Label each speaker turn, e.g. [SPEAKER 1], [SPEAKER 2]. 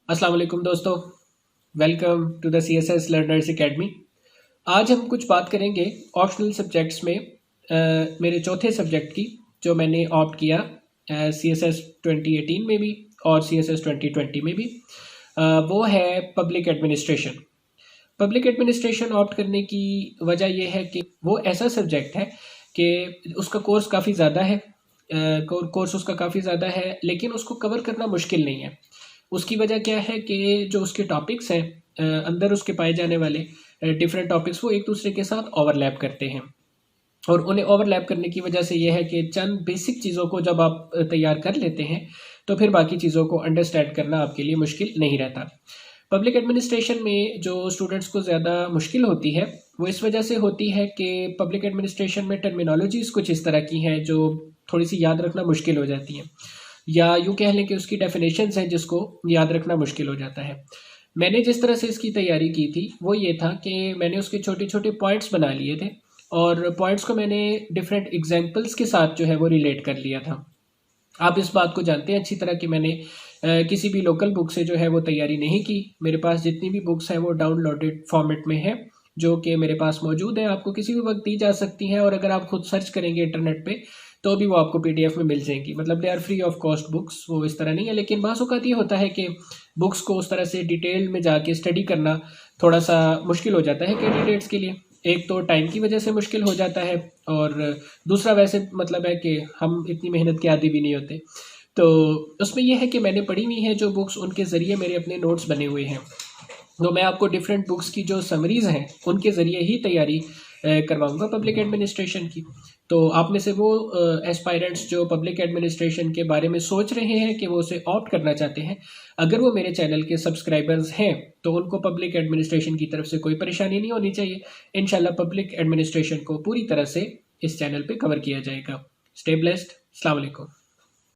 [SPEAKER 1] अस्सलाम वालेकुम दोस्तों। Welcome to the CSS learners academy. आज हम कुछ बात करेंगे ऑप्शनल सब्जेक्ट्स में मेरे चौथे सब्जेक्ट की, जो मैंने ऑप्ट किया CSS 2018 में भी और CSS 2020 में भी। वो है public administration. Public administration opt करने की वजह यह है कि वो ऐसा सब्जेक्ट है कि उसका कोर्स काफ़ी ज़्यादा है। कोर्स उसका काफ़ी ज़्यादा है, लेकिन उसको कवर करना मुश्किल नहीं है। उसकी वजह क्या है कि जो उसके टॉपिक्स हैं, अंदर उसके पाए जाने वाले डिफरेंट टॉपिक्स, वो एक दूसरे के साथ ओवरलैप करते हैं। और उन्हें ओवरलैप करने की वजह से यह है कि चंद बेसिक चीज़ों को जब आप तैयार कर लेते हैं तो फिर बाकी चीज़ों को अंडरस्टैंड करना आपके लिए मुश्किल नहीं रहता। पब्लिक एडमिनिस्ट्रेशन में जो स्टूडेंट्स को ज़्यादा मुश्किल होती है वो इस वजह से होती है कि पब्लिक एडमिनिस्ट्रेशन में टर्मिनोलॉजीज़ कुछ इस तरह की हैं जो थोड़ी सी याद रखना मुश्किल हो जाती हैं, या यूँ कह लें कि उसकी डेफिनेशंस हैं जिसको याद रखना मुश्किल हो जाता है। मैंने जिस तरह से इसकी तैयारी की थी वो ये था कि मैंने उसके छोटे छोटे पॉइंट्स बना लिए थे और पॉइंट्स को मैंने डिफरेंट एग्जांपल्स के साथ जो है वो रिलेट कर लिया था। आप इस बात को जानते हैं अच्छी तरह कि मैंने किसी भी लोकल बुक से जो है वो तैयारी नहीं की। मेरे पास जितनी भी बुक्स हैं वो डाउनलोडेड फॉर्मेट में है, जो कि मेरे पास मौजूद है, आपको किसी भी वक्त दी जा सकती हैं। और अगर आप खुद सर्च करेंगे इंटरनेट पे तो भी वो आपको PDF में मिल जाएंगी। मतलब they are free of cost books, वो इस तरह नहीं है। लेकिन बाज़ औक़ात ये होता है कि बुक्स को उस तरह से डिटेल में जाके स्टडी करना थोड़ा सा मुश्किल हो जाता है कैंडिडेट्स के लिए। एक तो टाइम की वजह से मुश्किल हो जाता है, और दूसरा वैसे मतलब है कि हम इतनी मेहनत के आदी भी नहीं होते। तो उसमें यह है कि मैंने पढ़ी हुई है जो बुक्स, उनके ज़रिए मेरे अपने नोट्स बने हुए हैं। तो मैं आपको डिफरेंट बुक्स की जो समरीज़ हैं उनके ज़रिए ही तैयारी करवाऊंगा पब्लिक एडमिनिस्ट्रेशन की। तो आप में से वो एस्पायरेंट्स जो पब्लिक एडमिनिस्ट्रेशन के बारे में सोच रहे हैं कि वो उसे ऑप्ट करना चाहते हैं, अगर वो मेरे चैनल के सब्सक्राइबर्स हैं तो उनको पब्लिक एडमिनिस्ट्रेशन की तरफ से कोई परेशानी नहीं होनी चाहिए। इंशाल्लाह पब्लिक एडमिनिस्ट्रेशन को पूरी तरह से इस चैनल पे कवर किया जाएगा। Stay blessed. अस्सलाम वालेकुम।